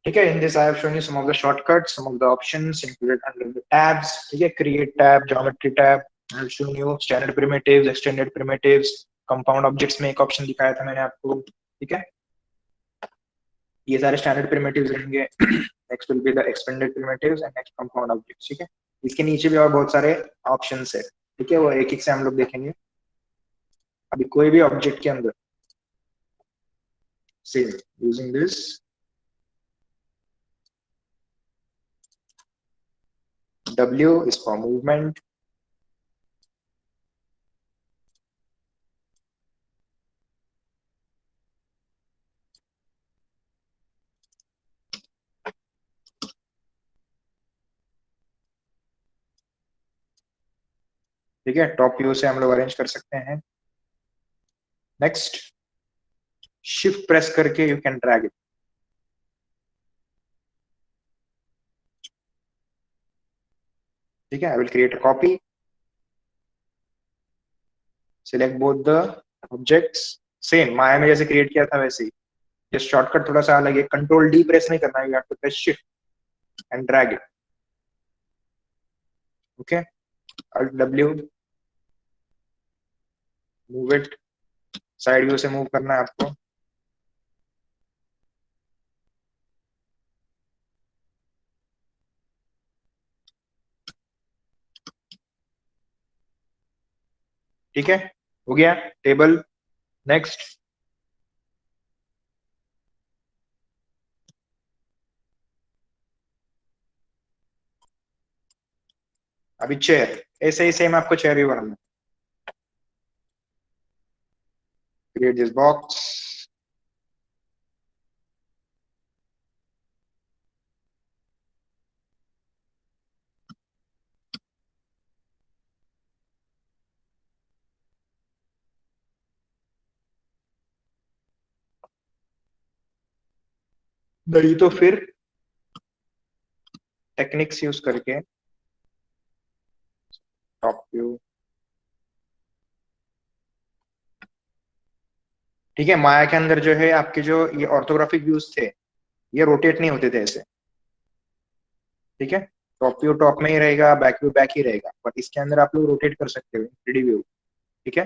ठीक है, in this I have shown you some of the shortcuts, some of the options included under the tabs. ठीक है, create tab, geometry tab. I have shown you standard primitives, extended primitives, compound objects में एक option दिखाया था मैंने आपको. ठीक है, ये सारे standard primitives रहेंगे. Next will be the extended primitives and next compound objects. ठीक है, इसके नीचे भी और बहुत सारे options है. ठीक है, वो एक एक से हम लोग देखेंगे. अभी कोई भी object के अंदर same using this W is for movement. ठीक है, टॉप व्यू से हम लोग अरेंज कर सकते हैं. नेक्स्ट, शिफ्ट प्रेस करके यू कैन ड्रैग इट. ठीक है, I will create a copy. Select both the objects. Same Maya में जैसे क्रिएट किया था वैसे ही. जस्ट शॉर्टकट थोड़ा सा अलग है. कंट्रोल डी प्रेस नहीं करना है, you have to press shift and drag it. Okay, alt W, move it. Side view से मूव करना है आपको. ठीक है, हो गया टेबल. नेक्स्ट, अभी चेयर. ऐसे ही सेम आपको चेयर भी बनाना. Create this box. नहीं तो फिर टेक्निक्स यूज करके टॉप व्यू. ठीक है, माया के अंदर जो है आपके जो ये ऑर्थोग्राफिक व्यूज थे ये रोटेट नहीं होते थे ऐसे. ठीक है, टॉप व्यू टॉप में ही रहेगा, बैक व्यू बैक ही रहेगा. बट इसके अंदर आप लोग रोटेट कर सकते हो 3D व्यू. ठीक है,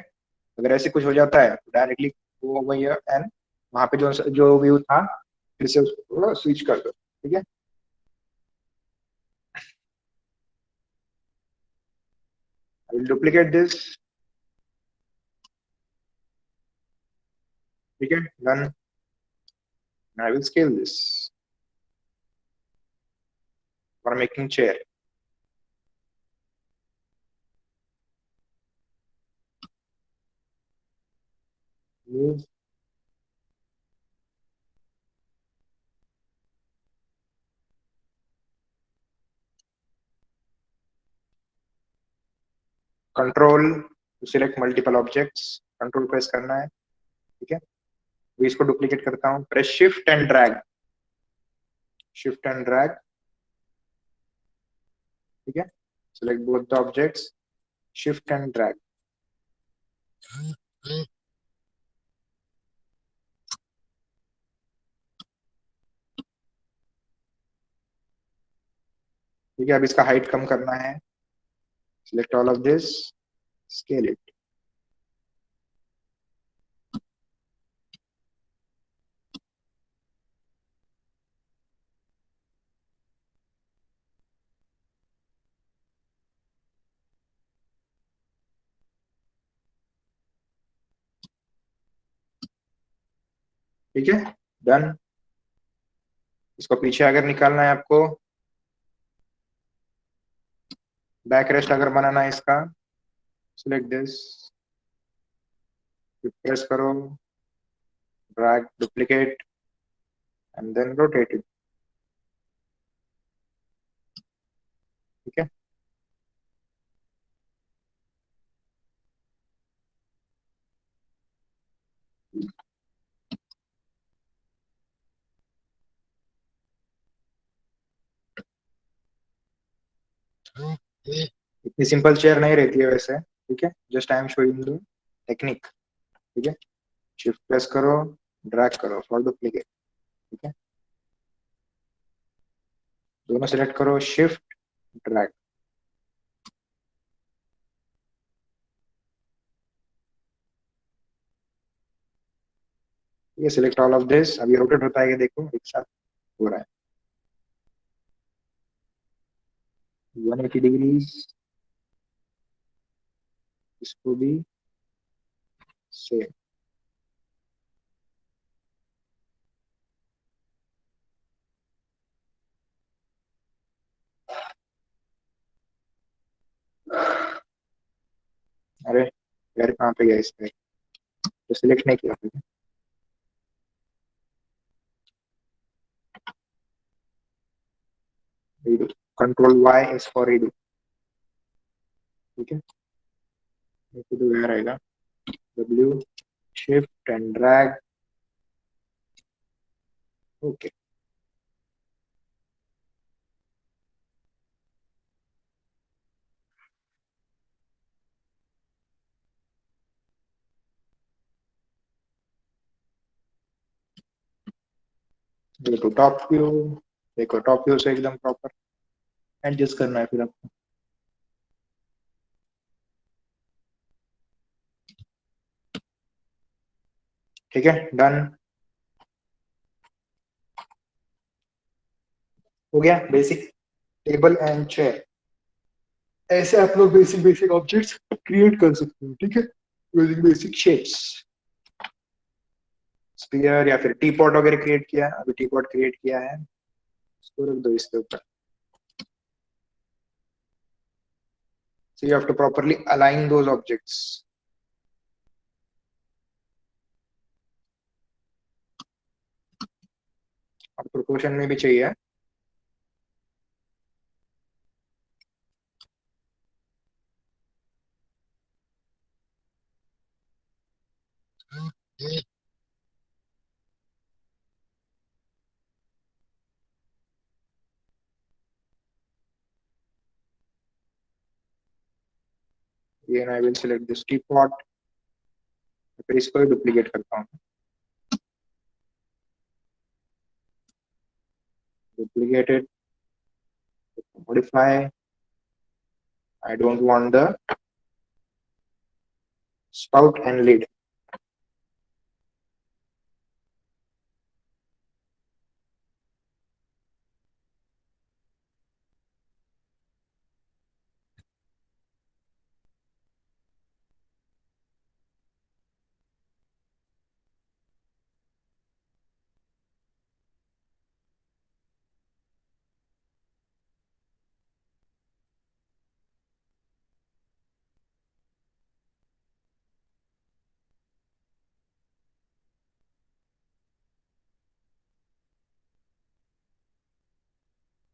अगर ऐसे कुछ हो जाता है तो डायरेक्टली वो वही एंड वहां पे जो जो व्यू था फिर से उसको स्विच कर दो. ठीक है, आई विल डुप्लीकेट दिस. ठीक है, done. I will scale this for making chair. Move. Control to select multiple objects. Control press करना है. ठीक है, तो इसको डुप्लीकेट करता हूँ. Press shift and drag. Shift and drag. ठीक है, select both the objects, shift and drag. ठीक है, अब इसका हाइट कम करना है. select all of this, scale it. ठीक है, डन. इसको पीछे अगर निकालना है आपको, बैक रेस्ट अगर बनाना है इसका, select this, प्रेस करो, drag, duplicate and then rotate it. ठीक है, इतनी सिंपल चेयर नहीं रहती है वैसे. ठीक है, just I am showing you technique. ठीक है, शिफ्ट प्रेस करो, ड्रैग करो फॉर डुप्लीकेट. ठीक है, दोनों सिलेक्ट करो, शिफ्ट ड्रैग। ये सिलेक्ट ऑल ऑफ दिस, अभी रोटेट होता है, ये देखो एक साथ हो रहा है 180 डिग्रीज। इसको भी सेम। अरे यार कहाँ पे गया इस पे, तो सिलेक्ट नहीं किया मैंने। redo, control Y is for redo। ठीक है, तो वह रहेगा W shift and drag। Okay, देखो टॉप व्यू, देखो टॉप व्यू से एकदम प्रॉपर एडजस्ट करना है फिर आपको। ठीक है, डन हो गया। बेसिक टेबल एंड चेयर, ऐसे आप लोग बेसिक बेसिक ऑब्जेक्ट्स क्रिएट कर सकते हो। ठीक है, यूजिंग बेसिक शेप्स। स्फीयर या फिर टी पॉट वगैरह क्रिएट किया है, अभी टी पॉट क्रिएट किया है, इसको रख दो इसके ऊपर। So you have to properly align those objects। अब प्रोपोर्शन में भी चाहिए। Again I will select this teapot, फिर इसको भी डुप्लीकेट करता हूँ। Duplicated, modify, I don't want the spout and lid।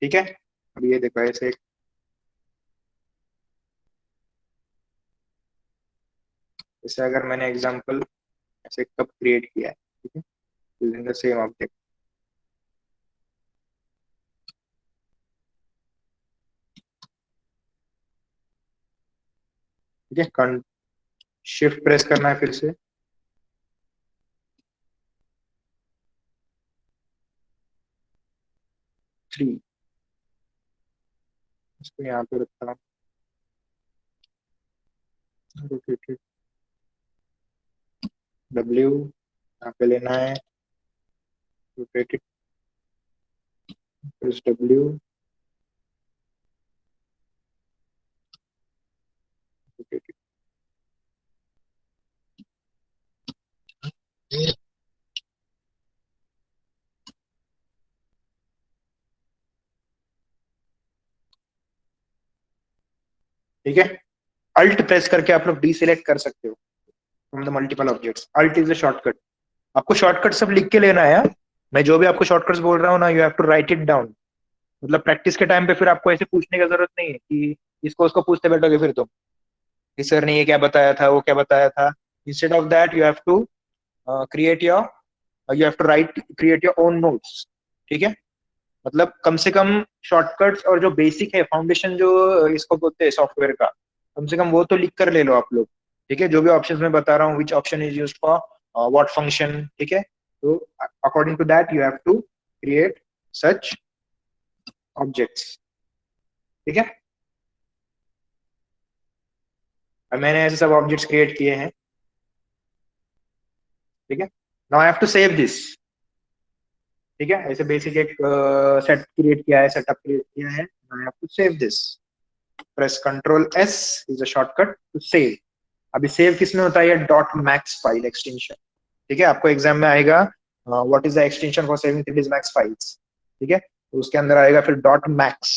ठीक है, अब ये देखो ऐसे, जैसे अगर मैंने एग्जांपल ऐसे कप क्रिएट किया है, ठीक है, यूजिंग द सेम ऑब्जेक्ट। ठीक है, शिफ्ट प्रेस करना है फिर से, 3, इसको यहाँ पे रखता हूँ, रोटेटेड, W यहाँ पे लेना है, रोटेटेड, प्रेस W, रोटेटेड। ठीक है, अल्ट प्रेस करके आप लोग डीसिलेक्ट कर सकते हो from the multiple objects. Alt is the shortcut. आपको शॉर्टकट सब लिख के लेना है। मैं जो भी आपको शॉर्टकट्स बोल रहा हूँ ना, you have to write it down. मतलब प्रैक्टिस के टाइम पे फिर आपको ऐसे पूछने की जरूरत नहीं है कि इसको उसको पूछते बैठोगे फिर तुम कि सर ने ये क्या बताया था, वो क्या बताया था। Instead of that you have to create your, you have to write, create your own notes. ठीक है, मतलब कम से कम शॉर्टकट्स और जो बेसिक है, फाउंडेशन जो इसको बोलते हैं सॉफ्टवेयर का, कम से कम वो तो लिख कर ले लो आप लोग। ठीक है, जो भी ऑप्शंस मैं बता रहा हूँ, which option is used for what function. ठीक है, तो according to that you have to create such objects, ठीक है। और मैंने ऐसे सब ऑब्जेक्ट्स क्रिएट किए हैं, ठीक है। Now I have to save this, ठीक है। ऐसे बेसिक एक सेट क्रिएट किया है, सेटअप क्रिएट किया है। I have to save this, press control S is a shortcut to save. अभी सेव किस में होता है? डॉट मैक्स फाइल एक्सटेंशन, ठीक है। आपको एग्जाम में आएगा what is the extension for saving 3ds max files, ठीक है। तो उसके अंदर आएगा फिर डॉट मैक्स,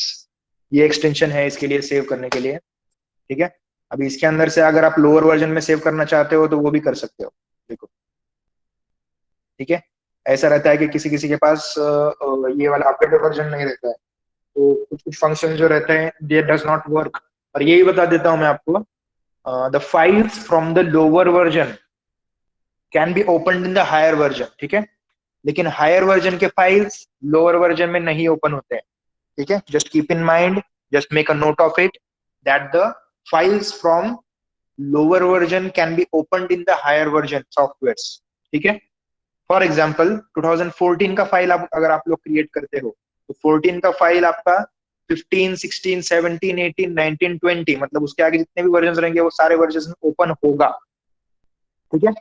ये एक्सटेंशन है इसके लिए, सेव करने के लिए, ठीक है। अभी इसके अंदर से अगर आप लोअर वर्जन में सेव करना चाहते हो तो वो भी कर सकते हो, देखो, ठीक है। ऐसा रहता है कि किसी किसी के पास ये वाला अपडेटेड वर्जन नहीं रहता है, तो कुछ कुछ फंक्शन जो रहते हैं दे डज नॉट वर्क। और यही बता देता हूं मैं आपको, the files from the lower version can be open in the higher version, ठीक है। लेकिन हायर वर्जन के फाइल्स लोअर वर्जन में नहीं ओपन होते हैं, ठीक है। Just keep in mind, just make a note of it that the files from lower version can be opened in the higher version softwares, ठीक है। फॉर एग्जाम्पल 2014 का फाइल आप अगर आप लोग क्रिएट करते हो तो 14 का फाइल आपका 15, 16, 17, 18, 19, 20 मतलब उसके आगे जितने भी वर्जन रहेंगे वो सारे वर्जन में ओपन होगा, ठीक है।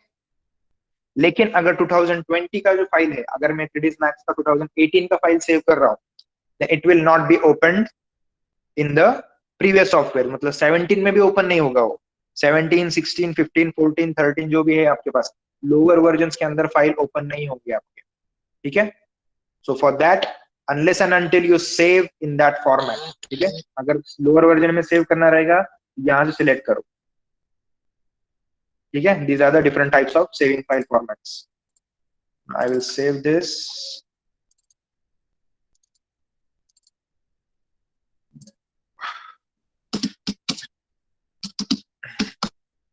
लेकिन अगर 2020 का जो फाइल है, अगर मैं 3ds Max का 2018 का फाइल सेव कर रहा हूँ, it will not be open in the previous software, मतलब 17 में भी ओपन नहीं होगा वो। 17, 16, 15, 14, 13 जो भी है आपके पास लोअर वर्जन के अंदर फाइल ओपन नहीं होगी आपके, ठीक है। So for that unless and until you save in that format, ठीक है। अगर लोअर वर्जन में सेव करना रहेगा यहां से सिलेक्ट करो, ठीक है। These are the different types of saving file formats. I will save this,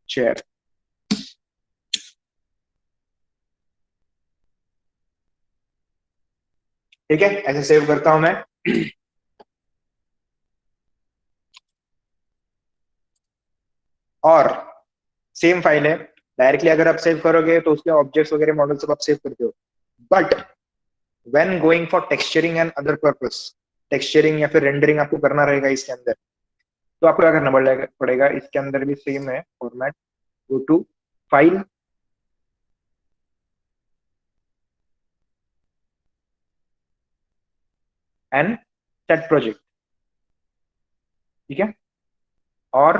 share, ठीक है। ऐसे सेव करता हूं मैं। और सेम फाइल है, डायरेक्टली अगर आप सेव करोगे तो उसके ऑब्जेक्ट्स वगैरह मॉडल सब आप सेव करते हो, but when going for texturing and other purpose, texturing या फिर रेंडरिंग आपको करना रहेगा इसके अंदर, तो आपको क्या करना पड़ेगा इसके अंदर भी सेम है format, go to file, and set project, ठीक है। और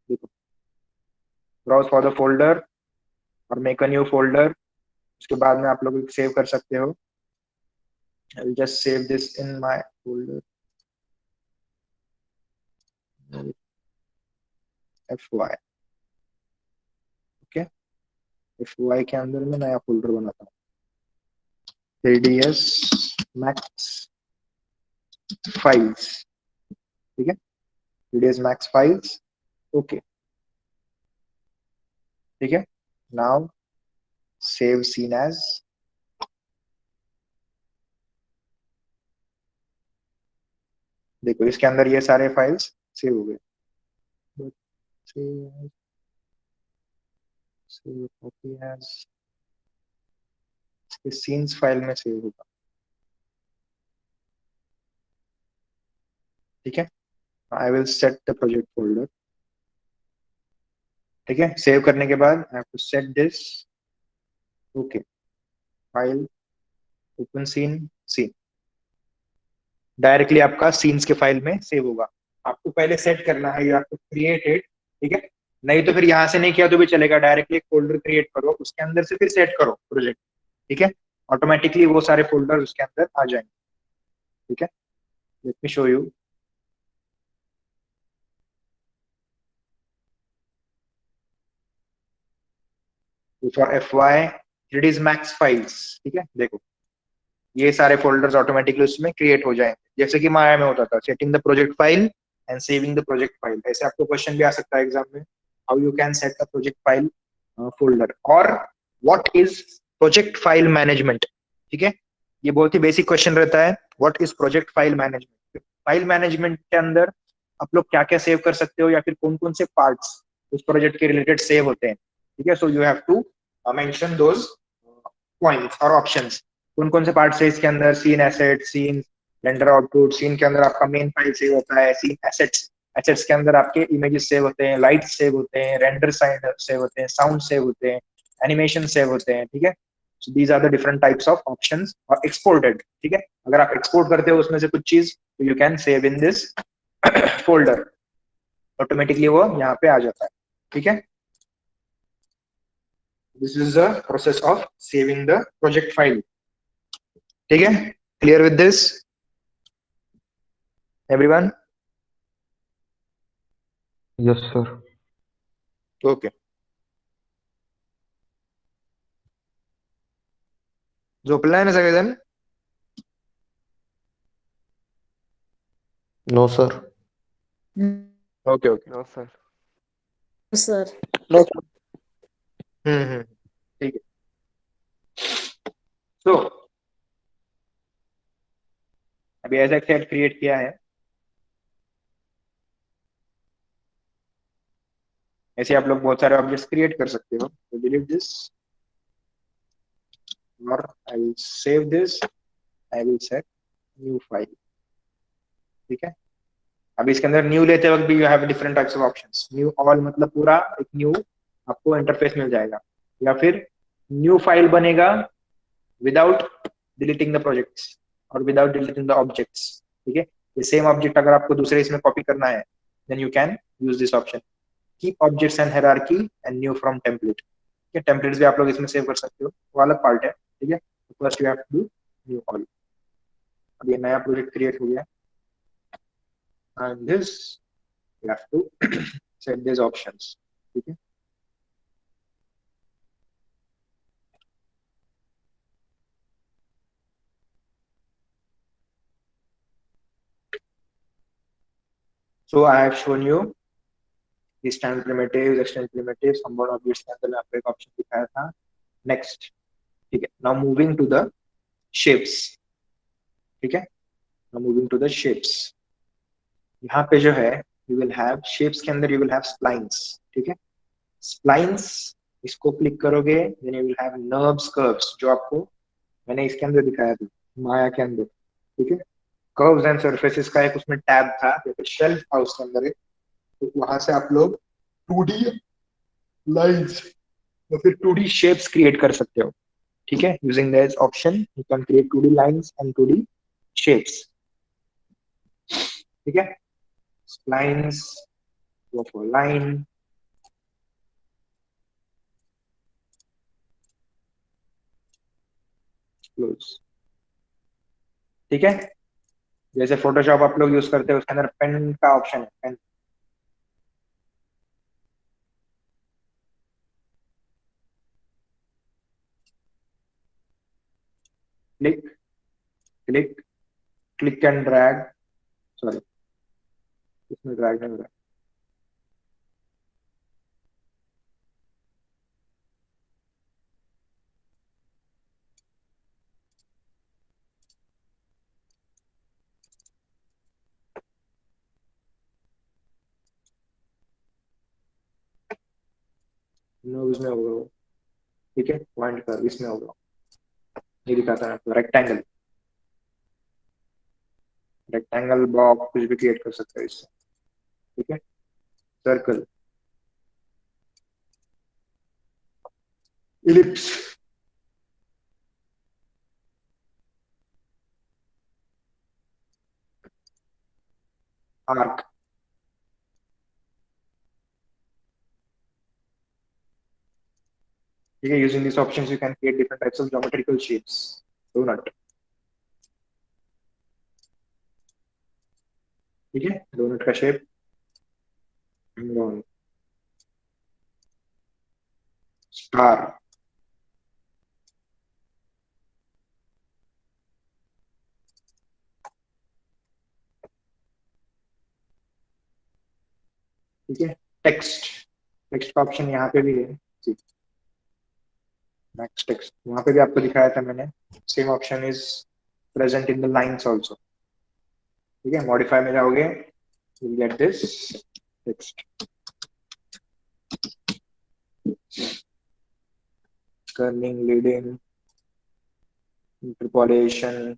देखो, ब्राउज फॉर द फोल्डर और मेक अ न्यू फोल्डर, उसके बाद में आप लोग सेव कर सकते हो। I will just save this in my folder FY, okay. FY के अंदर में नया फोल्डर बनाता हूँ, 3ds Max फाइल्स, ठीक है। 3ds Max फाइल्स, ओके, ठीक है। नाउ सेव सीन एज, देखो इसके अंदर ये सारे फाइल्स सेव हो गए, सेव कॉपी एज, इस सीन्स फाइल में सेव होगा, ठीक है। I will set the project folder, ठीक है। सेव करने के बाद I have to set this, okay, file, open scene, scene, directly आपका सीन्स के फाइल में सेव होगा। आपको पहले सेट करना है, you have to create it, ठीक है। नहीं तो फिर यहां से नहीं किया तो भी चलेगा, डायरेक्टली एक फोल्डर क्रिएट करो, उसके अंदर से फिर सेट करो प्रोजेक्ट, ठीक है। ऑटोमेटिकली वो सारे फोल्डर उसके अंदर आ जाएंगे, ठीक है। Let me show you, for FY 3ds Max files, ठीक है। देखो ये सारे फोल्डर्स ऑटोमेटिकली उसमें क्रिएट हो जाएंगे, जैसे कि माया में होता था, setting the project file and saving the project file. ऐसे आपको क्वेश्चन भी आ सकता है एग्जाम में, how you can set the project file folder, और what is project file management, ठीक है। ये बहुत ही बेसिक क्वेश्चन रहता है, what is project file management. File management के अंदर आप लोग क्या क्या सेव कर सकते हो या फिर कौन कौन से पार्ट्स उस प्रोजेक्ट के रिलेटेड सेव होते हैं, ठीक है। So you have to mention those points और ऑप्शंस। कौन कौन से पार्ट है इसके अंदर, scene asset, scene render output, scene के अंदर आपका मेन फाइल सेव होता है, सीन एसेट्स, एसेट्स के अंदर आपके इमेजेस सेव होते हैं, लाइट्स सेव होते हैं, रेंडर साइन सेव होते हैं, साउंड सेव होते हैं, एनिमेशन सेव होते हैं, ठीक है। So these are the different types of options. और एक्सपोर्टेड, ठीक है, अगर आप एक्सपोर्ट करते हो उसमें से कुछ चीज, तो you can save in this folder, automatically वो यहाँ पे आ जाता है, ठीक है। This is the process of saving the project file, ठीक है। Clear with this everyone? Yes sir. Okay, झोपला आहे ना सगळेजण? No sir. Okay okay, no sir. Sir. No, ठीक है। सो अभी ऐसा सेट क्रिएट किया है, ऐसे आप लोग बहुत सारे ऑब्जेक्ट्स क्रिएट कर सकते हो। तो डिलीट दिस और आई will save this, I will set new file, ठीक है। अब इसके अंदर न्यू लेते वक्त भी you have different types of options. Knew all मतलब पूरा एक न्यू आपको इंटरफेस मिल जाएगा, या फिर न्यू फाइल बनेगा विदाउट डिलीटिंग द प्रोजेक्ट्स और विदाउट डिलीटिंग द ऑब्जेक्ट्स, ठीक है। ये सेम ऑब्जेक्ट अगर आपको दूसरे इसमें कॉपी करना है, then you can use this option, keep objects and hierarchy and new from template, ठीक है। टेम्पलेट्स भी आप लोग इसमें सेव कर सकते हो, वो अलग पार्ट है, ठीक है। First you have to do new all. अब ये नया प्रोजेक्ट क्रिएट हो गया, and this you have to set these options, ठीक है। So I have shown you the standard primitives, extended primitives, compound objects के अंदर आपको एक ऑप्शन दिखाया था। नेक्स्ट, ठीक है, now moving to the shapes, ठीक है। Now moving to the shapes, यहाँ पे जो है यू विल हैव शेप्स के अंदर यू विल हैव स्प्लाइंस, ठीक है। स्प्लाइंस, इसको क्लिक करोगे then you will have NURBS, curves, जो आपको मैंने इसके अंदर दिखाया था माया के अंदर, ठीक है। कर्व्स एंड सरफेसेस का एक उसमें टैब था, या फिर शेल्फ था उसके अंदर एक, तो वहां से आप लोग 2D लाइंस या फिर 2D शेप्स क्रिएट कर सकते हो, ठीक है। Using this option you can create 2D lines and 2D shapes, ठीक है। Lines, go for line, close, ठीक है। जैसे फोटोशॉप आप लोग यूज करते हो उसके अंदर पेन का ऑप्शन है, pen, click click click and drag, sorry इसमें ड्रैग नहीं हो रहा, नो इसमें होगा वो, ठीक है। पॉइंट कर, इसमें होगा, ये दिखाता है आपको रेक्टेंगल, रेक्टेंगल बॉक्स कुछ भी क्रिएट कर सकते हो इससे, ठीक है। सर्कल, इलिप्स, आर्क, ठीक है। Using this options you can create different types of geometrical shapes, donut, ठीक है। डोनट का शेप, स्टार, ठीक है। टेक्स्ट, टेक्स्ट का ऑप्शन यहाँ पे भी है, नेक्स्ट टेक्स्ट, वहां पे भी आपको दिखाया था मैंने, same option is present in the lines also, ठीक है। मॉडिफाई में जाओगे, you get this text, Corning, leading, interpolation,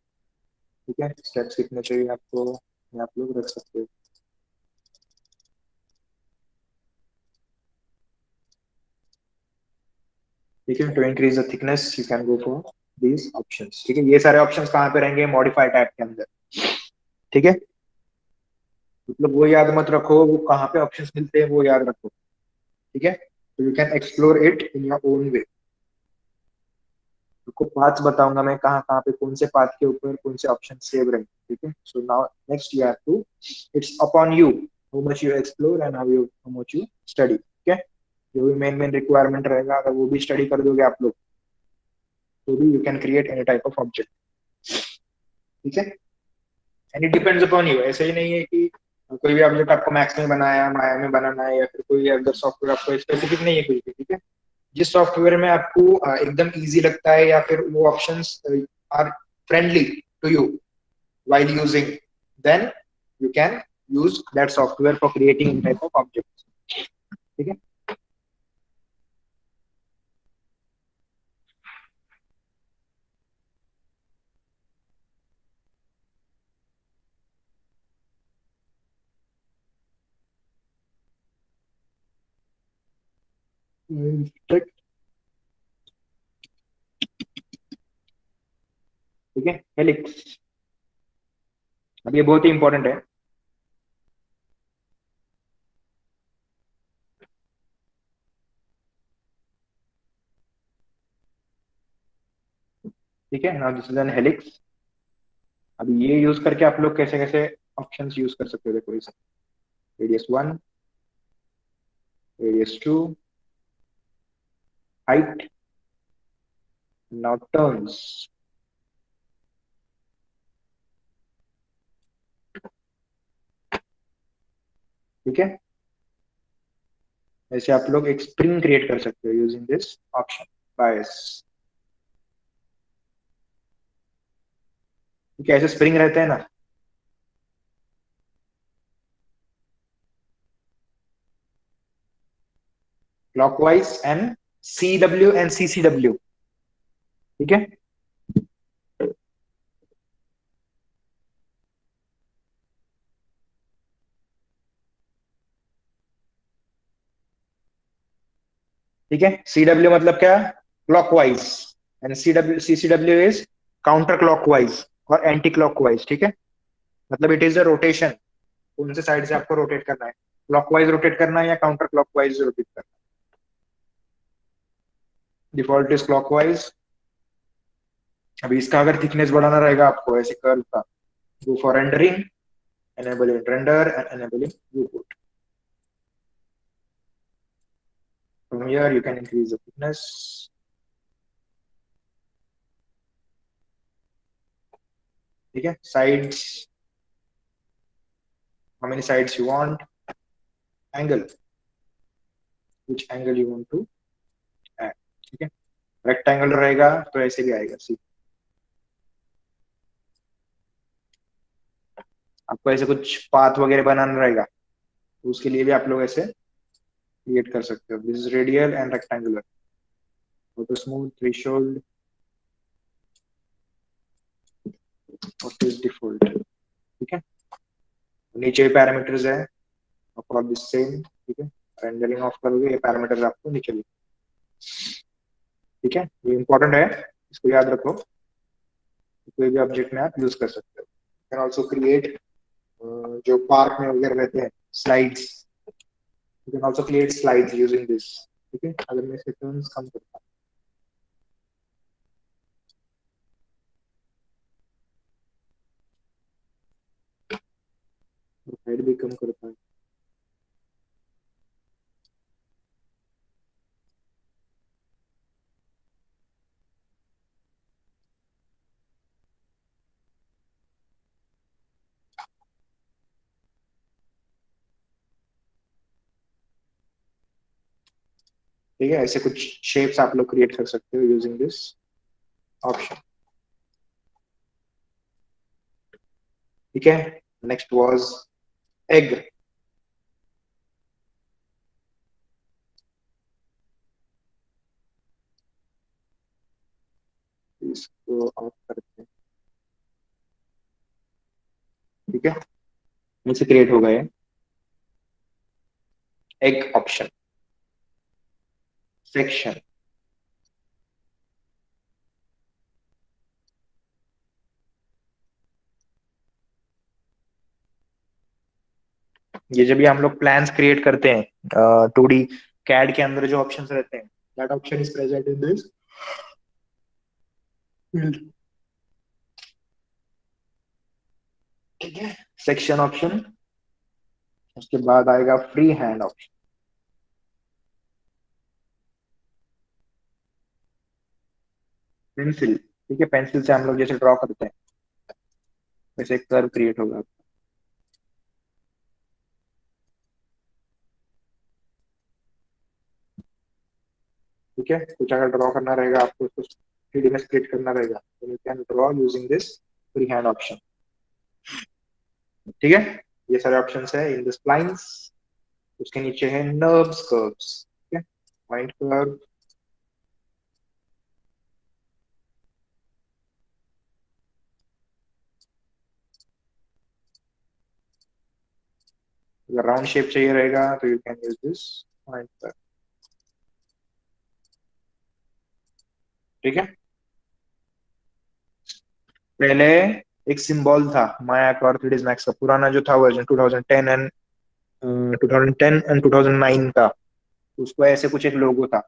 ठीक है, स्टेप्स कितने चाहिए आपको ये आप लोग रख सकते हो। ठीक है, to increase the thickness you can go for these options. ठीक है, ये सारे ऑप्शंस कहाँ पे रहेंगे? मॉडिफाई टैब के अंदर। ठीक है, मतलब वो याद मत रखो वो कहाँ पे ऑप्शंस मिलते हैं, वो याद रखो। ठीक है, तो you can explore it in your own way. आपको पाथ्स बताऊंगा मैं, कहाँ कहाँ पे कौन से पाथ के ऊपर कौन से ऑप्शन सेव रहेंगे। ठीक है, so now next you have to, it's upon you how much you explore and how much you study. ठीक है, जो भी मेन मेन रिक्वायरमेंट रहेगा अगर वो भी स्टडी कर दोगे आप लोग तो भी you can create any type of object. ठीक है, and it depends upon you. ऐसे ही नहीं है कि कोई भी ऑब्जेक्ट आपको मैक्स में बनाया, माया में बनाना है, या फिर कोई अदर सॉफ्टवेयर आपको स्पेसिफिक नहीं है कुछ भी। ठीक है, जिस सॉफ्टवेयर में आपको एकदम इजी लगता है या फिर वो options are friendly to you while using, then you can use that software for creating any type of objects. ठीक है, ठीक। ठीक है, हेलिक्स, अब ये बहुत ही इंपॉर्टेंट है। ठीक है, now this is an helix. अब ये यूज करके आप लोग कैसे कैसे ऑप्शंस यूज कर सकते हो, देखो इसे, radius 1, radius 2, height, now turns. ठीक है, ऐसे आप लोग एक स्प्रिंग क्रिएट कर सकते हो यूजिंग दिस ऑप्शन बायस। ठीक है, ऐसे स्प्रिंग रहते हैं ना, clockwise and C W and C C W. ठीक है, ठीक है, सी डब्ल्यू मतलब क्या? Clockwise, and C C W is counter clockwise और एंटी क्लॉकवाइज। ठीक है, मतलब इट इज अ रोटेशन, कौन से साइड से आपको रोटेट करना है, क्लॉकवाइज रोटेट करना है या काउंटर क्लॉकवाइज रोटेट करना है। Default is clockwise. अभी इसका अगर थिकनेस बढ़ाना रहेगा आपको ऐसे कर्व का, go for rendering, enable render and enabling viewport. From here you can increase the thickness. ठीक है, sides, how many sides you want, angle, which angle you want to add. ठीक है, रेक्टेंगल रहेगा तो ऐसे भी आएगा सी। आपको ऐसे कुछ पाथ वगैरह बनाना रहेगा तो उसके लिए भी आप लोग ऐसे क्रिएट कर सकते हो। This is radial and rectangular, auto smooth, threshold, what is default. ठीक है, नीचे पैरामीटर्स है अक्रॉस दिस सेम। ठीक है, रेंडरिंग ऑफ करोगे ये पैरामीटर्स आपको नीचे भी। ठीक है, ये इंपॉर्टेंट है, इसको याद रखो, कोई भी ऑब्जेक्ट में आप यूज कर सकते हो। कैन ऑल्सो क्रिएट, जो पार्क में वगैरह रहते हैं slides, you can also create slides using this. ठीक है, अगर मैं इसके टर्न्स कम करता हूँ, हाइट भी कम करता हूँ। ठीक है, ऐसे कुछ शेप्स आप लोग क्रिएट कर सकते हो यूजिंग दिस ऑप्शन। ठीक है, नेक्स्ट वाज एग। इसको ऑफ करते हैं। ठीक है, मुझसे क्रिएट हो गए एक ऑप्शन सेक्शन। ये जब भी हम लोग प्लान्स क्रिएट करते हैं 2D कैड के अंदर जो ऑप्शंस रहते हैं, that option is present in this field. ठीक है, सेक्शन ऑप्शन, उसके बाद आएगा फ्री हैंड ऑप्शन, पेंसिल। ठीक है, पेंसिल से हम लोग जैसे ड्रॉ करते हैं वैसे एक कर्व क्रिएट होगा। ठीक है, कुछ अगर ड्रॉ करना रहेगा आपको, कुछ 3D में स्प्लिट करना रहेगा, तो you can draw using this free hand option. ठीक है, ये सारे ऑप्शन है इन दिस लाइंस। उसके नीचे है नर्व्स कर्व्स। ठीक है, पॉइंट कर्व, अगर राउंड शेप चाहिए रहेगा तो you can use this point curve. ठीक है, पहले एक सिंबल था माया और 3ds मैक्स का पुराना जो था वर्जन 2010 एंड 2010 एंड 2009 का, उसको ऐसे कुछ एक लोगो था।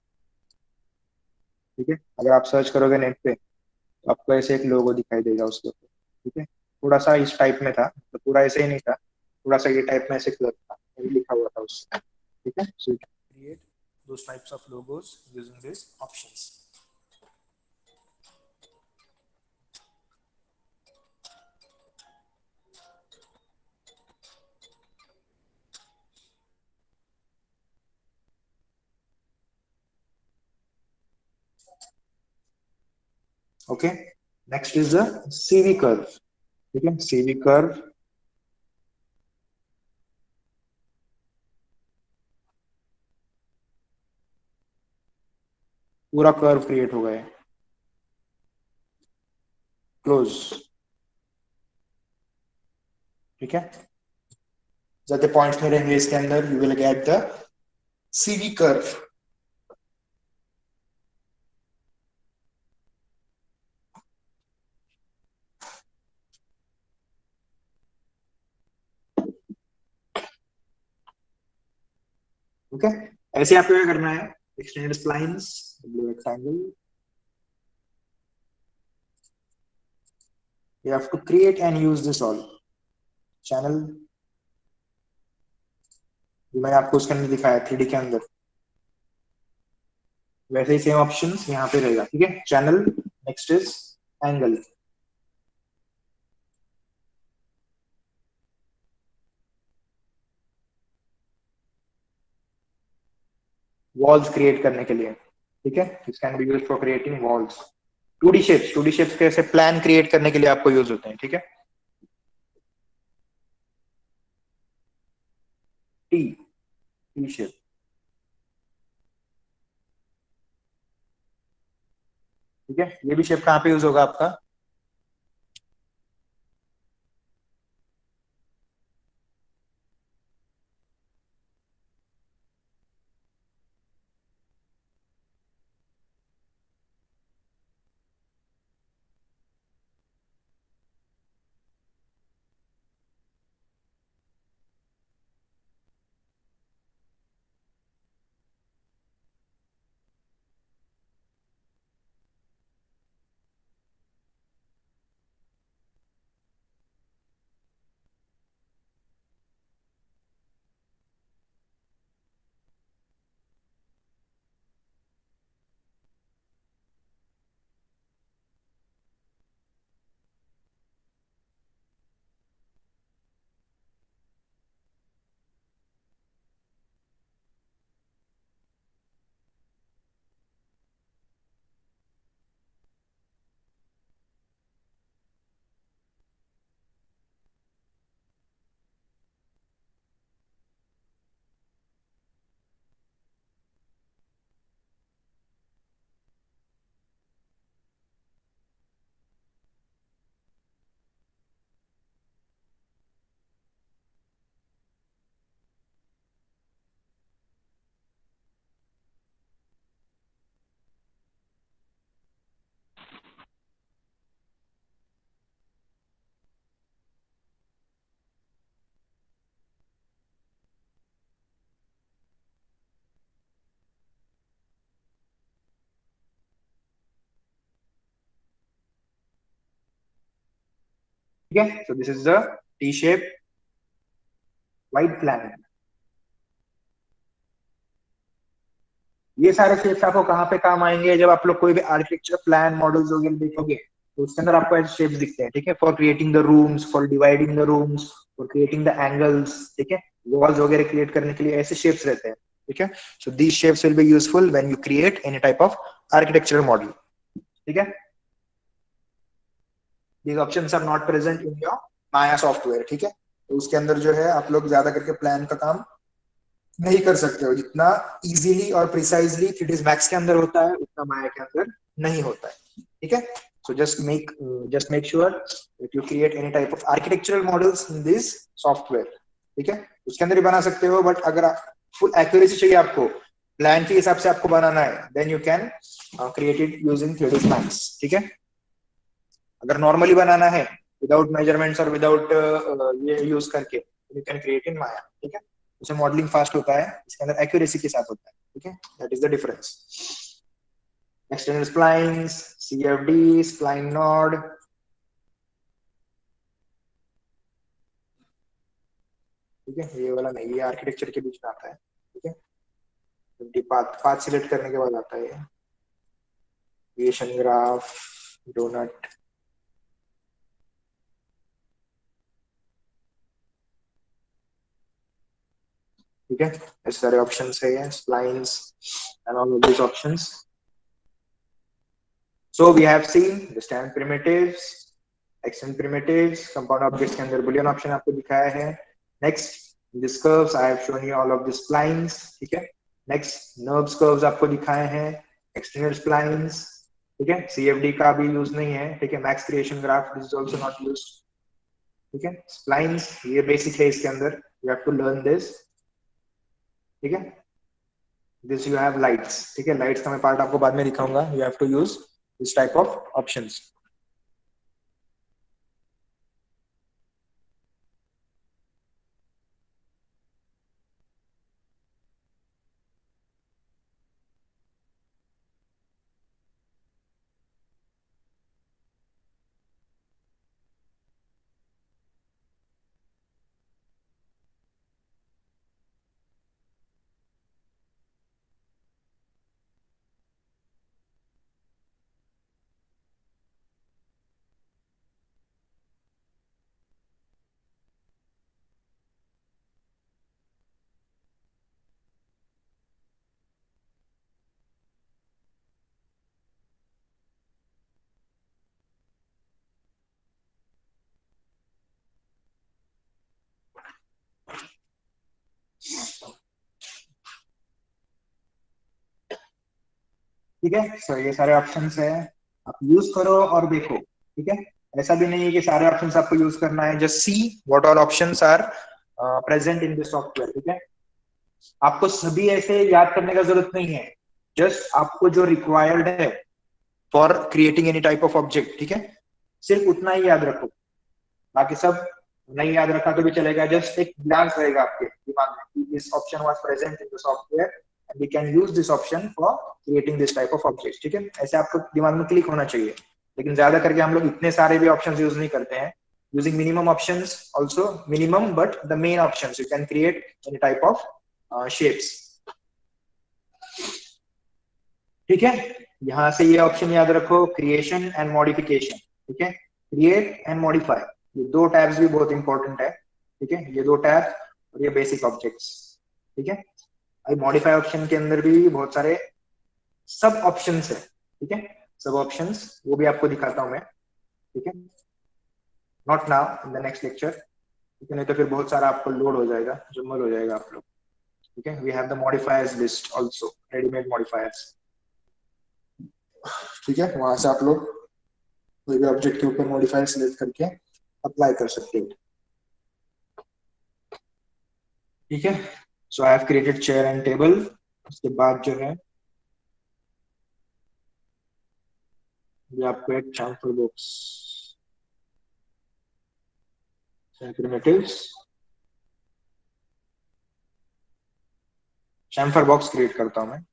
ठीक है, अगर आप सर्च करोगे नेट पे तो आपको ऐसे एक लोगो दिखाई देगा उसके ऊपर। ठीक है, थोड़ा सा इस टाइप में था, तो पूरा ऐसे ही नहीं था, थोड़ा सा ये टाइप में ऐसे कलर था, ये लिखा हुआ था उससे। ठीक है, so you can create those types of logos using these options. Okay, next is the CV curve. ठीक है, CV curve पूरा कर्व क्रिएट हो गया है। क्लोज। ठीक है, ज्यादा पॉइंट्स नहीं रहेंगे इसके अंदर, you will get the CV curve. Okay, ऐसे आपको क्या करना है, extend splines, blue rectangle, you have to create and use this all channel, जो मैंने आपको उसके अंदर दिखाया 3D के अंदर, वैसे ही सेम ऑप्शंस यहाँ पे रहेगा। ठीक है, channel, next is angle. Walls create करने के लिए। ठीक है, this can be used for creating walls. 2D shapes कैसे प्लान क्रिएट करने के लिए आपको यूज होते हैं। ठीक है, टी टी शेप। ठीक है, ये भी शेप कहाँ पे यूज होगा आपका, ठीक है, so this is the T shape wide plan. ये सारे शेप्स आपको कहाँ पे काम आएंगे, जब आप लोग कोई भी आर्किटेक्चर प्लान मॉडल्स वगैरह देखोगे तो उसके अंदर आपको ऐसे शेप्स दिखते हैं, ठीक है, for creating the rooms, for dividing the rooms, for creating the angles, ठीक है, वॉल्स वगैरह क्रिएट करने के लिए ऐसे शेप्स रहते हैं, ठीक है। So these shapes will be useful when you create any type of architectural model, ठीक है। These options are not present in your Maya software, ठीक है, तो उसके अंदर जो है आप लोग ज्यादा करके प्लान का काम नहीं कर सकते हो, जितना इजीली और प्रिसाइजली 3ds मैक्स के अंदर होता है उतना माया के अंदर नहीं होता है, ठीक है। So just make sure that you create any type of architectural models in this software, ठीक है, उसके अंदर ही बना सकते हो, बट अगर फुल एक्यूरेसी चाहिए आपको, प्लान के हिसाब से आपको बनाना है, then you can create it using 3ds Max, ठीक है। अगर नॉर्मली बनाना है विदाउट मेजरमेंट्स और विदाउट ये यूज करके, you can create in Maya, ठीक है। उसे मॉडलिंग फास्ट होता है, इसके अंदर एक्यूरेसी के साथ होता है, ठीक है, that is the difference. External splines, CFD, spline node, ठीक है, ये वाला नहीं, ये आर्किटेक्चर के बीच में आता है, ठीक है। पाथ पाथ सिलेक्ट करने के बाद आता है ये क्रिएशन ग्राफ, डोनट, ठीक है, ऐसे सारे ऑप्शंस है ये splines and all of this options. So we have seen the standard primitives, extend primitives, compound objects के अंदर boolean option आपको दिखाया है। Next, in this curves I have shown you all of the splines, ठीक है। Next, NURBS curves आपको दिखाए हैं, external splines, ठीक है, CFD का भी यूज नहीं है, ठीक है, max creation graph this is also not used, ठीक है। Splines ये बेसिक है इसके अंदर, you have to learn this, ठीक है। This you have lights, ठीक है, lights का मैं पार्ट आपको बाद में दिखाऊंगा, you have to use this type of options, ठीक है। सो ये सारे ऑप्शंस है, आप यूज करो और देखो, ठीक है। ऐसा भी नहीं है कि सारे ऑप्शंस आपको यूज करना है, just see what all options are present in this software, ठीक है। आपको सभी ऐसे याद करने का जरूरत नहीं है, जस्ट आपको जो रिक्वायर्ड है for creating any type of object, ठीक है, सिर्फ उतना ही याद रखो, बाकी सब नहीं याद रखा तो भी चलेगा, जस्ट एक ग्लांस रहेगा आपके दिमाग में, this option was present in the software and we can use this option for creating this type of object, ठीक है, ऐसे आपको दिमाग में क्लिक होना चाहिए। लेकिन ज्यादा करके हम लोग इतने सारे भी ऑप्शंस यूज नहीं करते हैं, using minimum options also minimum but the main options you can create any type of shapes, ठीक है। यहां से ये ऑप्शन याद रखो, क्रिएशन एंड मॉडिफिकेशन, ठीक है, क्रिएट एंड मॉडिफाई, ये दो टैब्स भी बहुत इंपॉर्टेंट है, ठीक है, ये दो टैब और ये बेसिक ऑब्जेक्ट्स, ठीक है। अभी मॉडिफाई ऑप्शन के अंदर भी बहुत सारे सब ऑप्शंस है, ठीक है, सब ऑप्शंस वो भी आपको दिखाता हूं मैं, ठीक है, not now in the next lecture, ठीक है, नहीं तो फिर बहुत सारा आपको लोड हो जाएगा, जुम्मल हो जाएगा आप लोग, ठीक है। We have the modifiers list also, readymade modifiers, ठीक है, वहां से आप लोग कोई भी ऑब्जेक्ट के ऊपर मॉडिफायर सिलेक्ट करके अप्लाई कर सकते हो, ठीक है। So I have created chair and table, उसके बाद जो है ये आपको एक chamfer box primitives chamfer box create करता हूं मैं,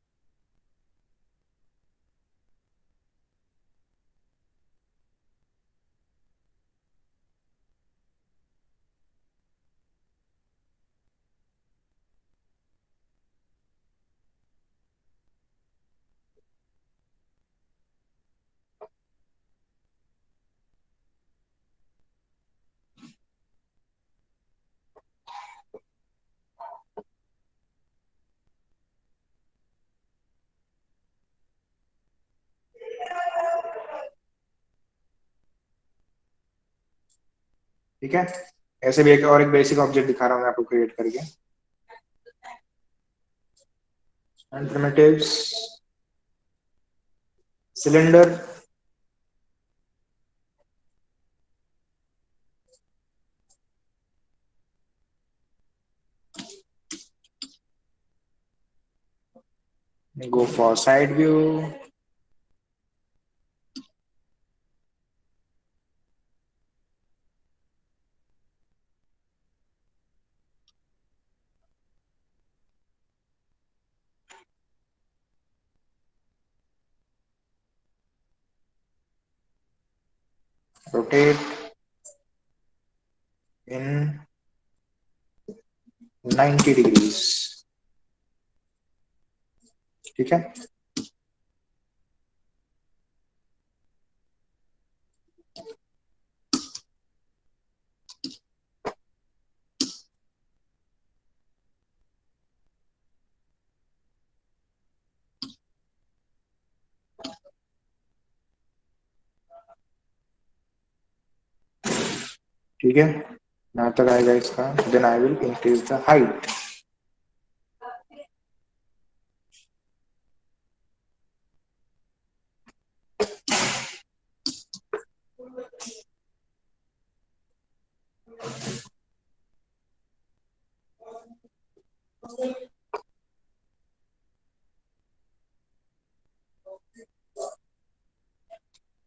ठीक है, ऐसे भी एक और एक बेसिक ऑब्जेक्ट दिखा रहा हूँ मैं आपको क्रिएट करके। And primitives, cylinder, go for side view, rotate in 90 degrees। ठीक है, ठीक है, यहाँ तक आएगा इसका। Then I will increase the height.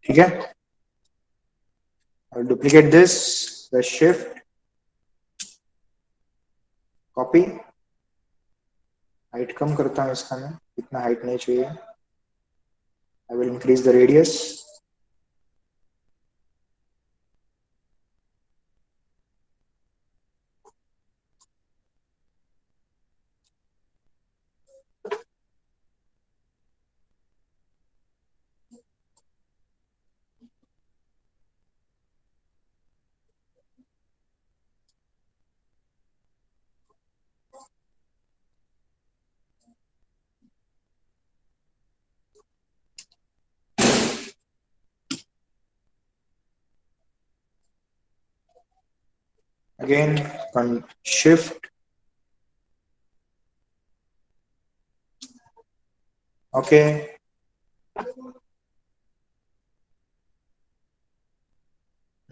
ठीक है, duplicate this, shift, copy, height कम करता हूँ इसका मैं, इतना हाइट नहीं चाहिए। I will increase the radius. Again shift, okay,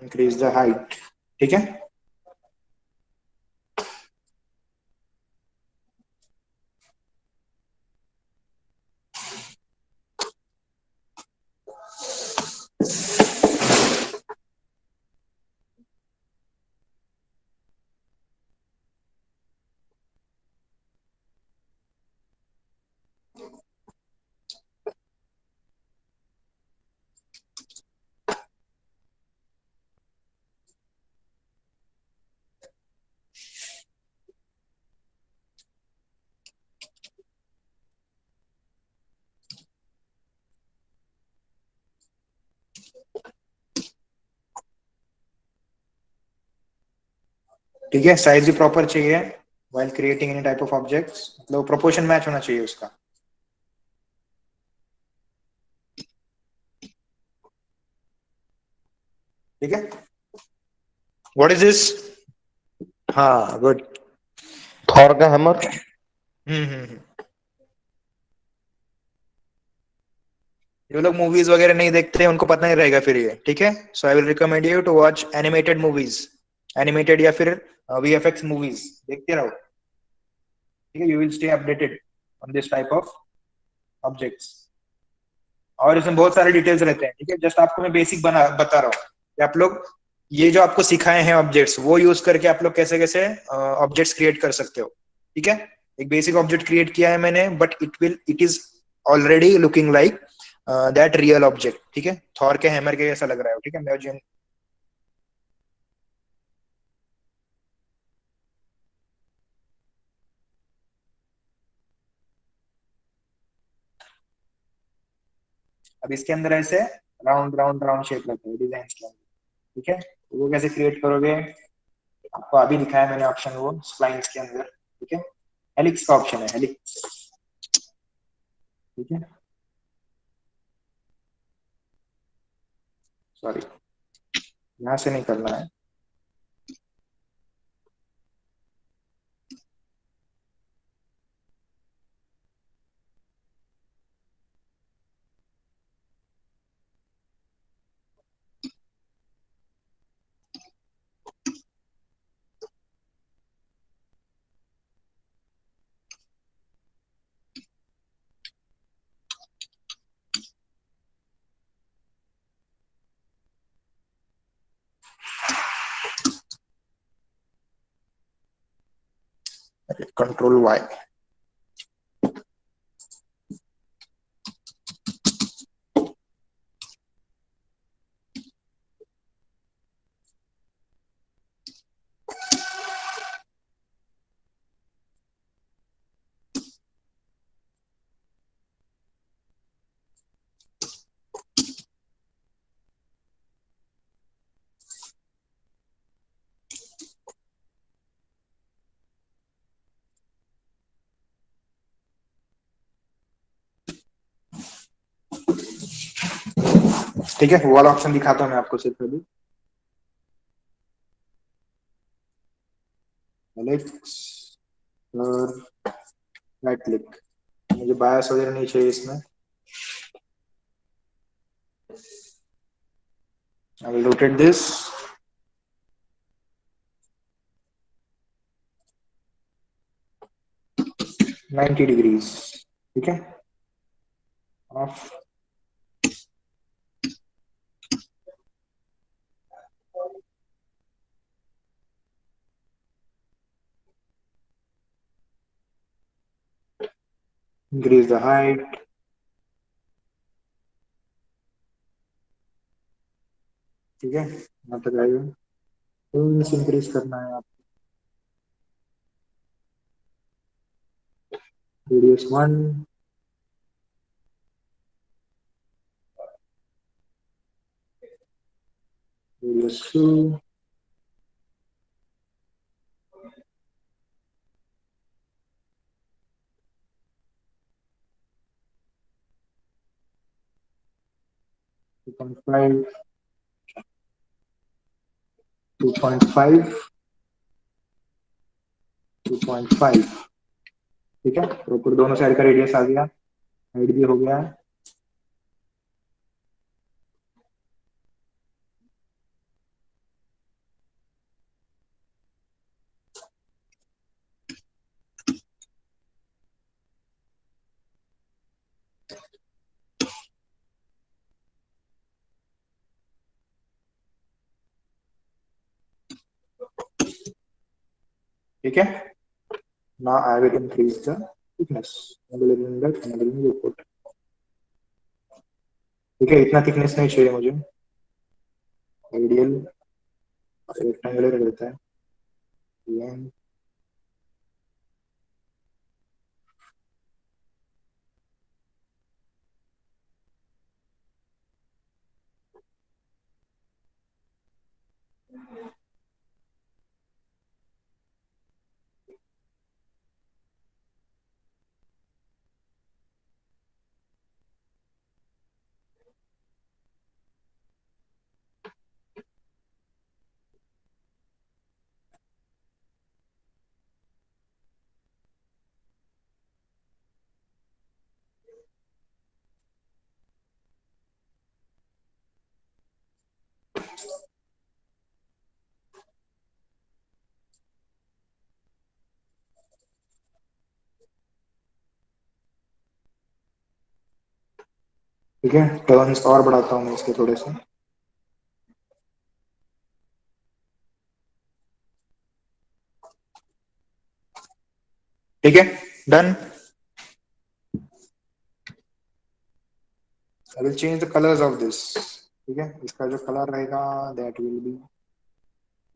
increase the height. ठीक है, ठीक है, साइज भी प्रॉपर चाहिए while creating any type of objects, मतलब प्रोपोर्शन मैच होना चाहिए उसका। ठीक है, व्हाट इज दिस? हाँ, गुड। थॉर का हैमर। हम्म। जो लोग मूवीज वगैरह नहीं देखते उनको पता नहीं रहेगा फिर ये। ठीक है, so I will recommend you to watch animated movies, animated या फिर वीएफएक्स मूवीज देखते रहो। ठीक है, you will stay updated on this type of objects. और इसमें बहुत सारे डिटेल्स रहते हैं। ठीक है, जस्ट आपको मैं बेसिक बता रहा हूँ कि आप लोग ये जो आपको सिखाए हैं ऑब्जेक्ट्स, वो यूज करके आप लोग कैसे कैसे ऑब्जेक्ट्स क्रिएट कर सकते हो। ठीक है, एक बेसिक ऑब्जेक्ट क्रिएट किया है मैंने, but it is already looking like that real object. ठीक है, थॉर के हैमर के जैसा लग रहा है। ठीक है, मैं अब इसके अंदर ऐसे राउंड राउंड राउंड शेप लगता है डिजाइन के अंदर। ठीक है, तो वो कैसे क्रिएट करोगे, आपको अभी दिखाया मैंने ऑप्शन, वो स्प्लाइन्स के अंदर। ठीक है, हेलिक्स का ऑप्शन है, हेलिक्स। ठीक है, सॉरी, यहाँ से नहीं करना है। Control Y. ठीक है, वो वाला ऑप्शन दिखाता हूँ मैं आपको सिर्फ अभी। एलेक्स और राइट क्लिक। मुझे बायस वगैरह नहीं चाहिए इसमें। I will rotate this 90 degrees. ठीक है, ऑफ। Increase the height. ठीक है, यहाँ तक आएगा तो इंक्रीज करना है आप। Radius 1, radius 2, two point five, 2.5, 2.5। ठीक है, तो ऊपर दोनों साइड का रेडियस आ गया, हाइट भी हो गया है। ठीक है, now I will increase the thickness। report। ठीक है, इतना थिकनेस नहीं चाहिए मुझे, आइडियल रेक्टेंगुलर रहता है। Length, ठीक है, टर्न्स और बढ़ाता हूँ मैं इसके थोड़े से। ठीक है, done. I will change the colours of this. ठीक है, इसका जो कलर रहेगा that will be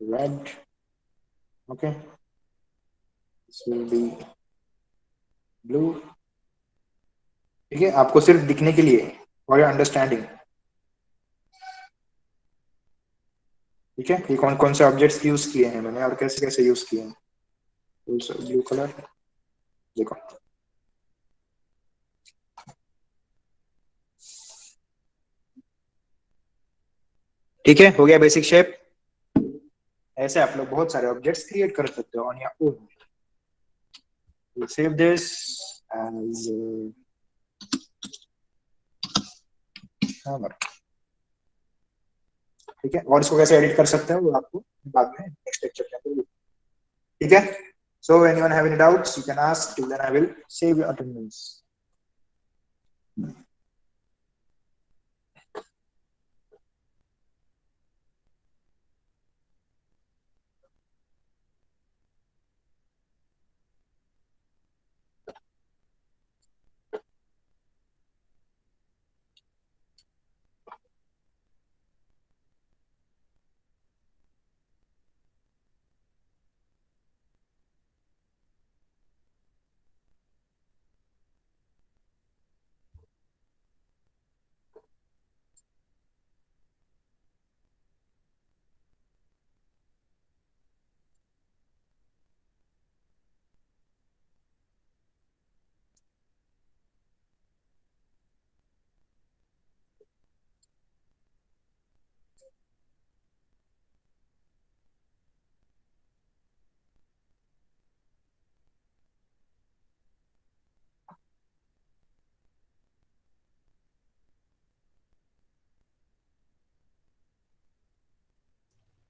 red. Okay, this will be blue. ठीक है, आपको सिर्फ दिखने के लिए, फॉर योर अंडरस्टैंडिंग। ठीक है, ये कौन कौन से ऑब्जेक्ट्स यूज किए हैं मैंने और कैसे कैसे यूज किए हैं। ब्लू कलर देखो। ठीक है, हो गया बेसिक शेप। ऐसे आप लोग बहुत सारे ऑब्जेक्ट्स क्रिएट कर सकते हो on your own. Save this as hammer. ठीक है, और इसको कैसे एडिट कर सकते हैं वो आपको बाद में नेक्स्ट लेक्चर के अंदर। ठीक है, so anyone have any doubts you can ask, till then I will save your attendance.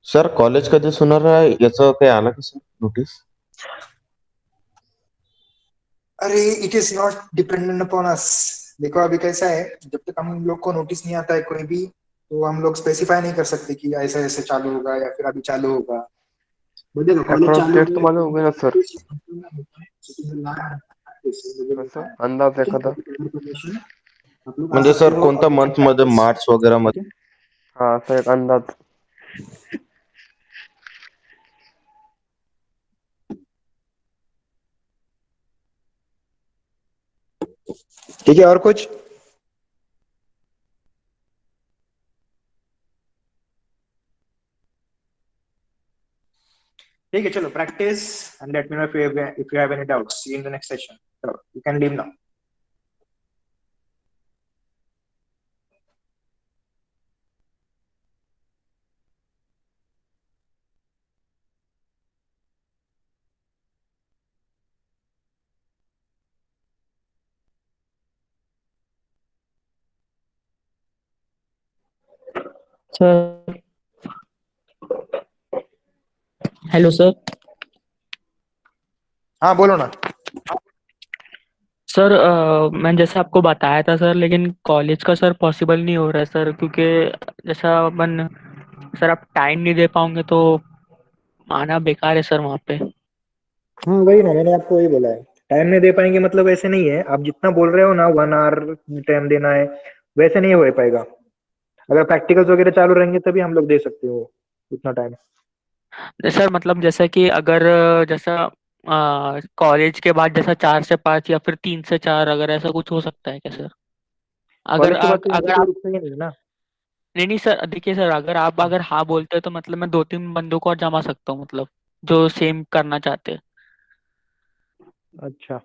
Sir college कधी सुनार आहे याचं काही आलं का सर नोटीस? अरे it is not dependent upon us. देखो अभी कैसा है, जब तक हम लोग को नोटिस नहीं आता है कोई भी, तो हम लोग स्पेसिफाई नहीं कर सकते कि ऐसे ऐसे चालू होगा या फिर अभी चालू होगा। वो देखो कॉलेज अप्रॉक्स चालू डेट तो मालूम होगी ना सर? कसं अंदाज एखादा? आप लोग आ म्हणजे सकते सर हो कोणत्या और मंथ मध्ये, मार्च वगैरे ठीक मध्ये? है। हा असा एक अंदाज. ठीक है, और कुछ? ठीक है, चलो practice and let me know if you have any doubts. See you in the next session. चलो you can leave now. Sir hello sir. हाँ बोलो ना। सर मैंने जैसे आपको बताया था सर, लेकिन कॉलेज का सर पॉसिबल नहीं हो रहा है सर, क्योंकि जैसा अपन सर आप टाइम नहीं दे पाओगे तो आना बेकार है सर वहाँ पे. हाँ वही ना, मैंने आपको वही बोला है। टाइम नहीं दे पाएंगे मतलब ऐसे नहीं है, आप जितना बोल रहे हो ना 1 आवर टाइम देना है, वैसे नहीं हो पाएगा। अगर प्रैक्टिकल्स वगैरह चालू रहेंगे तभी हम लोग दे सकते हो उतना टाइम। सर मतलब जैसा कि अगर जैसा कॉलेज के बाद जैसा 4 से 5 या फिर 3 से 4, अगर ऐसा कुछ हो सकता है क्या सर? अगर कॉलेज के बाद तो यहाँ पे अगर कोई आप रुकता ही नहीं है ना। नहीं नहीं सर, देखिए सर, अगर आप अगर हाँ बोलते हैं तो मतलब मैं 2-3 बंदों को और जमा सकता हूँ, मतलब जो सेम करना चाहते हैं. अच्छा,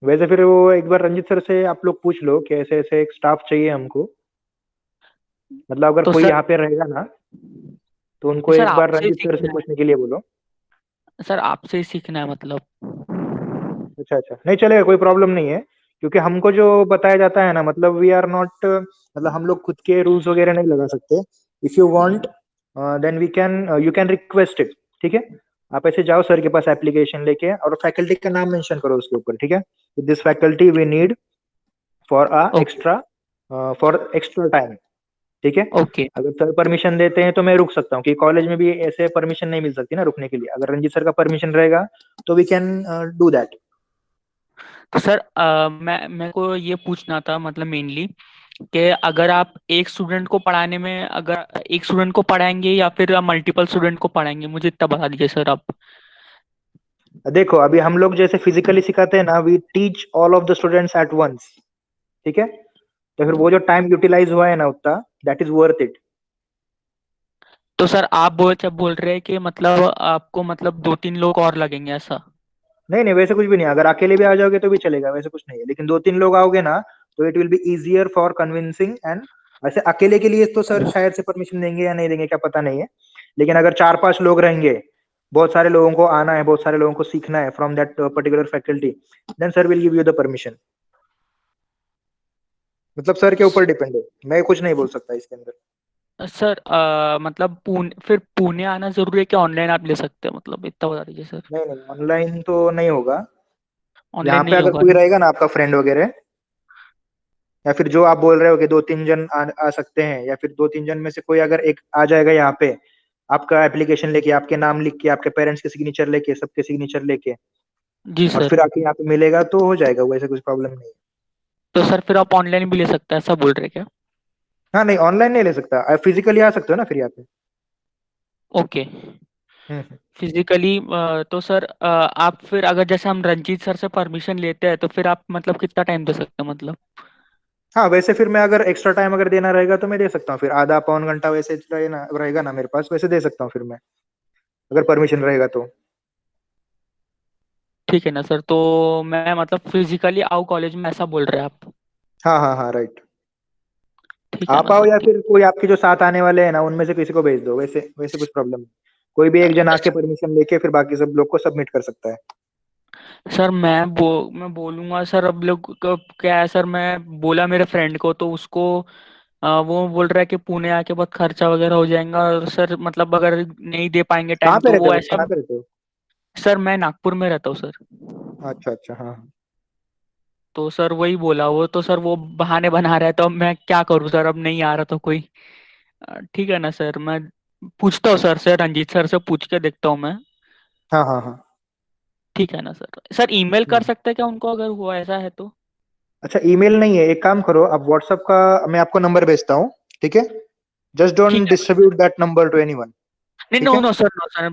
वैसे फिर वो एक बार रंजित सर से आप लोग पूछ लो कि ऐसे ऐसे एक स्टाफ चाहिए हमको। मतलब अगर तो कोई सर यहाँ पे रहेगा ना, तो उनको सर एक बार आपसे ही रंजित सर से सीखना पूछने के लिए बोलो। है सर, आपसे ही सीखना है मतलब. अच्छा अच्छा, नहीं चलेगा, कोई प्रॉब्लम नहीं है। क्योंकि हमको जो बताया जाता है ना, मतलब वी आर नॉट, मतलब हम लोग खुद के रूल्स वगैरह नहीं लगा सकते। If you want then we can, you can request it. ठीक है, आप ऐसे जाओ सर के पास एप्लीकेशन लेके और फैकल्टी का नाम मेंशन करो उसके ऊपर। ठीक है, this faculty we need for a okay. Extra, for extra time. ठीक है, ओके. अगर सर परमिशन देते हैं तो मैं रुक सकता हूँ, कि कॉलेज में भी ऐसे परमिशन नहीं मिल सकती ना रुकने के लिए। अगर रंजीत सर का परमिशन रहेगा तो वी कैन डू दैट। तो सर मैं मेरे को ये पूछना था मतलब मेनली कि अगर आप एक स्टूडेंट को पढ़ाने में, अगर एक स्टूडेंट को पढ़ाएंगे या फिर मल्टीपल स्टूडेंट को पढ़ाएंगे, मुझे इतना बता दीजिए सर आप. देखो अभी हम लोग जैसे फिजिकली सिखाते हैं ना, we teach all of the students at once. ठीक है, तो फिर वो जो टाइम यूटिलाइज हुआ है ना उतना, दैट इज वर्थ इट। तो सर आप बोल रहे हैं कि मतलब आपको मतलब 2-3 लोग और लगेंगे ऐसा? नहीं नहीं, वैसे कुछ भी नहीं, अगर अकेले भी आ जाओगे तो भी चलेगा, वैसे कुछ नहीं है। लेकिन 2-3 लोग आओगे ना, तो it will be easier for convincing. And वैसे अकेले के लिए तो सर शायद से परमिशन देंगे या नहीं देंगे, क्या पता नहीं है। लेकिन अगर 4-5 लोग रहेंगे, बहुत सारे लोगों को आना है, बहुत सारे लोगों को सीखना है from that particular faculty, then sir will give you the permission. मतलब सर के ऊपर डिपेंड है, मैं कुछ नहीं बोल सकता इसके अंदर। सर मतलब फिर पुणे आना जरूरी है कि ऑनलाइन आप ले सकते हैं, मतलब इतना बता दीजिए सर. नहीं नहीं, ऑनलाइन तो नहीं होगा। ऑनलाइन यहाँ पे नहीं अगर होगा कोई ना? रहेगा ना आपका फ्रेंड वगैरह, या फिर जो आप बोल रहे हो कि 2-3 जन आ सकते हैं, या फिर 2-3 जन में से कोई अगर एक आ जाएगा यहाँ पे, आपका एप्लीकेशन लेके, आपके नाम लिख के, आपके पेरेंट्स के सिग्नेचर लेके, सबके सिग्नेचर लेके, जी और सर. फिर आके यहाँ पे मिलेगा तो हो जाएगा, वैसे कुछ प्रॉब्लम नहीं है। तो सर फिर आप ऑनलाइन भी ले सकते हैं, ऐसा बोल रहे हैं क्या? हाँ नहीं, ऑनलाइन नहीं ले सकता, आप फिजिकली आ सकते हो ना फिर यहाँ पे। ओके. हम्म। फिजिकली तो सर आप फिर अगर जैसे हम रंजीत सर से परमिशन लेते हैं तो फिर आप मतलब कितना टाइम दे सकते हैं मतलब? हाँ वैसे फिर मैं अगर एक्स्ट्रा टाइम अगर देना रहेगा तो मैं दे सकता हूँ, फिर आधा पौन घंटा वैसे रहेगा ना मेरे पास, वैसे दे सकता हूँ फिर मैं, अगर परमिशन रहेगा तो। ठीक है ना सर, तो मैं मतलब फिजिकली आऊँ कॉलेज में, ऐसा बोल रहे हैं आप? हाँ हाँ हाँ, राइट। ठीक है आप ना आओ सर, या ठीक. फिर कोई आपके जो साथ आने वाले हैं ना उनमें से किसी को भेज दो, वैसे वैसे कुछ प्रॉब्लम नहीं। कोई भी एक जन आके परमिशन लेके फिर बाकी सब लोग को सबमिट कर सकता है। सर मैं बोलूंगा सर, अब लोग क्या है सर, मैं बोला मेरे फ्रेंड को तो उसको वो बोल रहा है कि पुणे आके बहुत खर्चा वगैरह हो जाएगा, और सर मतलब अगर नहीं दे पाएंगे कहाँ टाइम पे तो रहते वो हो, ऐसा। कहाँ पे रहते हो? सर मैं नागपुर में रहता हूँ सर। अच्छा अच्छा, हाँ हाँ। तो सर वही बोला वो, तो सर वो बहाने बना रहा है, तो अब मैं क्या करूँ सर, अब नहीं आ रहा तो कोई। ठीक है ना सर, मैं पूछता हूँ सर से, रंजीत सर से पूछ के देखता हूँ मैं। हाँ हाँ हाँ। ठीक है ना सर। सर ईमेल कर हम्म। सकते हैं क्या उनको, अगर हुआ ऐसा है तो? अच्छा, ईमेल नहीं है, एक काम करो, आप व्हाट्सएप का, मैं आपको नंबर भेजता हूँ, ठीक है? जस्ट ठीक डोंट है। Distribute that number to anyone. नहीं, ठीक नो है? No sir, no sir,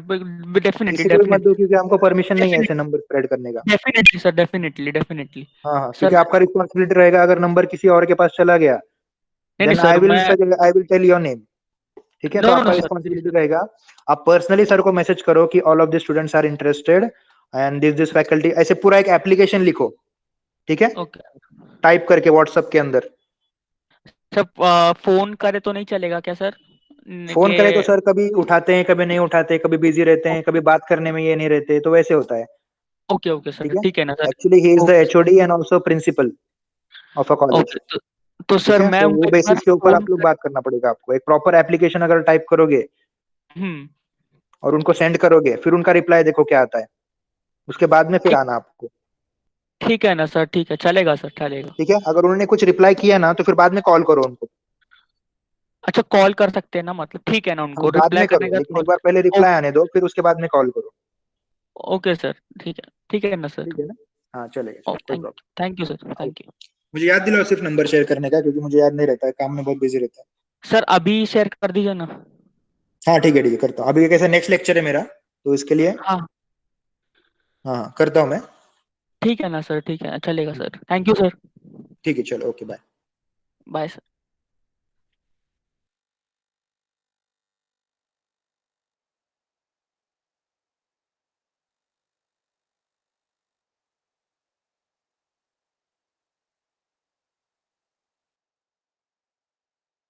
definitely किसी को भी मत दो, डेफिनेटली क्योंकि हमको परमिशन नहीं है ऐसे डेफिनेटली नंबर स्प्रेड करने का। Definitely sir, definitely definitely. हाँ हाँ, सर क्योंकि आपका रिस्पॉन्सिबिलिटी रहेगा, अगर नंबर किसी और के पास चला गया, नहीं नहीं देन सर, मैं I will tell your name. ठीक है? तो नो नो नो आपका सर, प्लीज रिस्पॉन्सिबिलिटी सर। रहेगा। आप पर्सनली सर को मैसेज करो कि all of the students are interested and this faculty, ऐसे पूरा एक एप्लीकेशन लिखो। ठीक है? ओके टाइप करके व्हाट्सएप के अंदर। सर। फोन करे तो नहीं चलेगा क्या सर? फोन करे तो के सर कभी उठाते हैं, कभी नहीं उठाते, कभी बिजी रहते हैं, कभी बात करने में ये नहीं रहते, तो वैसे होता है। ओके ओके ठीक सर, है? ठीक है ना sir. Actually he is the okay HOD and also principle of a college. Okay, तो ठीक सर है? मैं तो वो उनको एक बार बेसिस के ऊपर फोन आप लोग कर। बात करना पड़ेगा आपको, एक प्रॉपर एप्लीकेशन अगर टाइप करोगे हम्म। और उनको सेंड करोगे, फिर उनका रिप्लाई देखो क्या आता है, उसके बाद में फिर ठीक आना आपको। ठीक है ना सर, ठीक है, चलेगा सर, चलेगा। ठीक है? अगर उन्होंने कुछ रिप्लाई किया ना, तो फिर बाद में कॉल करो उनको। अच्छा, कॉल कर सकते हैं ना, मतलब ठीक है ना, हाँ, उनको बाद रिप्लाई में करने करो, के बाद लेकिन कॉल एक बार पहले कर। रिप्लाई आने दो, फिर उसके बाद में कॉल करो। ओके सर, ठीक है ना सर। ठीक है ना? हाँ, चलेगा ओ चलेगा, कोई thank problem. Thank you sir, thank you. मुझे याद दिलाओ सिर्फ नंबर शेयर करने का, क्योंकि मुझे याद नहीं रहता है, काम में बहुत बिजी रहता है। सर अभी शेयर कर दीजिए ना। हाँ ठीक है, करता हूँ। अभी कैसे नेक्स्ट लेक्चर है मेरा, तो इसके लिए हाँ हाँ हाँ, करता हूँ मैं। ठीक है ना सर, ठीक है, चलेगा सर, थैंक यू सर। ठीक है, चलो, ओके, बाय। Bye sir.